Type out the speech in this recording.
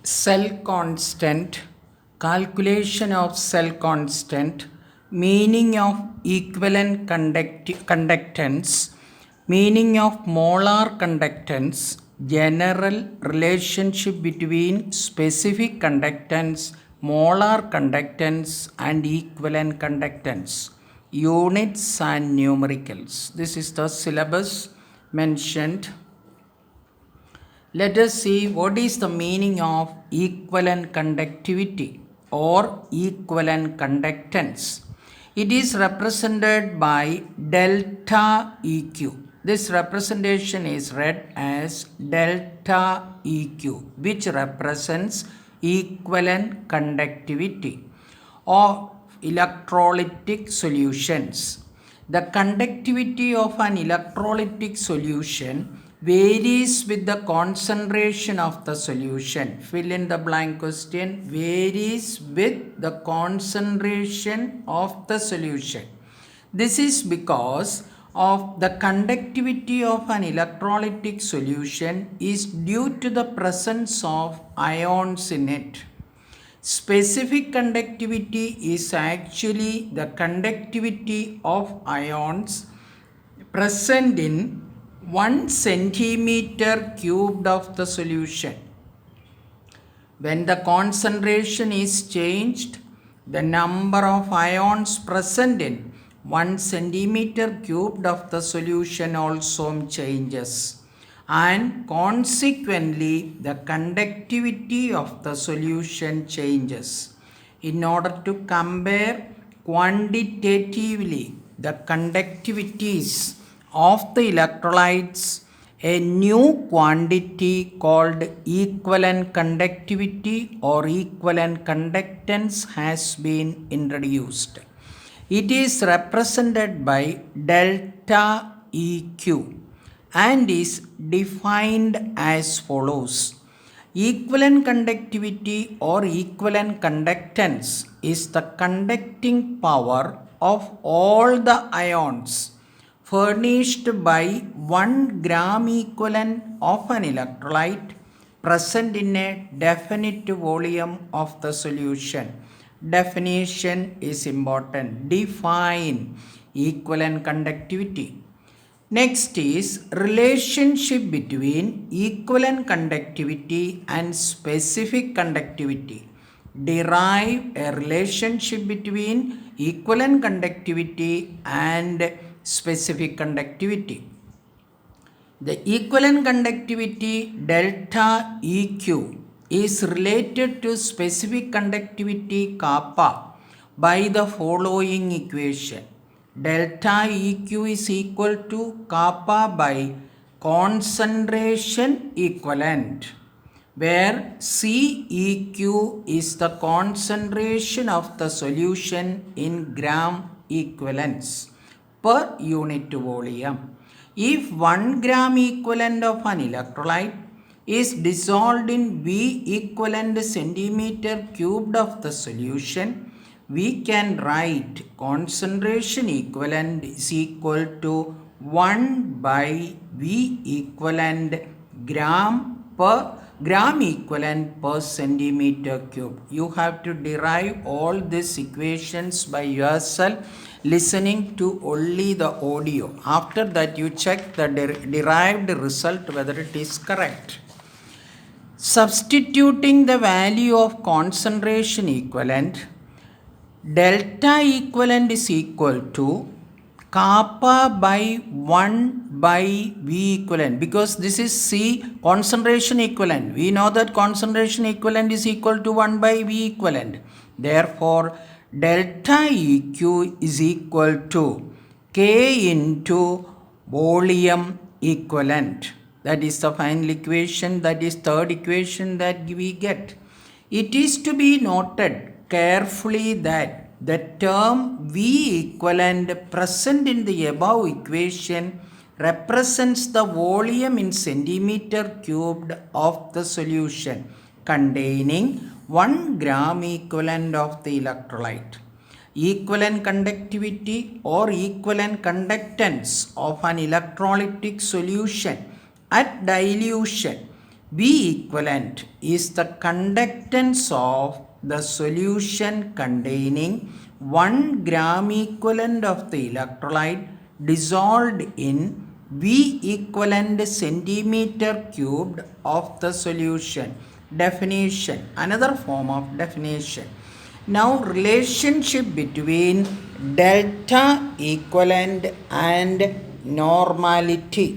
cell constant, calculation of cell constant, meaning of equivalent conductance, meaning of molar conductance, general relationship between specific conductance, molar conductance and equivalent conductance, units and numericals. This is the syllabus mentioned. Let us see what is the meaning of equivalent conductivity or equivalent conductance. It is represented by delta EQ. This representation is read as delta EQ, which represents equivalent conductivity of electrolytic solutions. The conductivity of an electrolytic solution varies with the concentration of the solution. Fill in the blank question. Varies with the concentration of the solution. This is because of the conductivity of an electrolytic solution is due to the presence of ions in it. Specific conductivity is actually the conductivity of ions present in 1 centimeter cubed of the solution. When the concentration is changed, the number of ions present in 1 centimeter cubed of the solution also changes, and consequently the conductivity of the solution changes. In order to compare quantitatively the conductivities of the electrolytes, a new quantity called equivalent conductivity or equivalent conductance has been introduced. It is represented by delta EQ and is defined as follows. Equivalent conductivity or equivalent conductance is the conducting power of all the ions furnished by 1 gram equivalent of an electrolyte present in a definite volume of the solution. Definition is important. Define equivalent conductivity. Next is relationship between equivalent conductivity and specific conductivity. Derive a relationship between equivalent conductivity and specific conductivity. The equivalent conductivity delta EQ is related to specific conductivity kappa by the following equation. Delta EQ is equal to kappa by concentration equivalent, where CEQ is the concentration of the solution in gram equivalents per unit volume. If 1 gram equivalent of an electrolyte is dissolved in V equivalent centimeter cubed of the solution, we can write concentration equivalent is equal to 1 by V equivalent gram equivalent per centimeter cube. You have to derive all these equations by yourself, listening to only the audio. After that, you check the derived result whether it is correct. Substituting the value of concentration equivalent, delta equivalent is equal to kappa by 1 by V equivalent, because this is C concentration equivalent. We know that concentration equivalent is equal to 1 by V equivalent. Therefore, delta EQ is equal to K into volume equivalent. That is the final equation, that is third equation that we get. It is to be noted carefully that the term V equivalent present in the above equation represents the volume in centimeter cubed of the solution containing 1 gram equivalent of the electrolyte. Equivalent conductivity or equivalent conductance of an electrolytic solution at dilution V equivalent is the conductance of the solution containing 1 gram equivalent of the electrolyte dissolved in V equivalent centimeter cubed of the solution. Definition, another form of definition. Now relationship between delta equivalent and normality.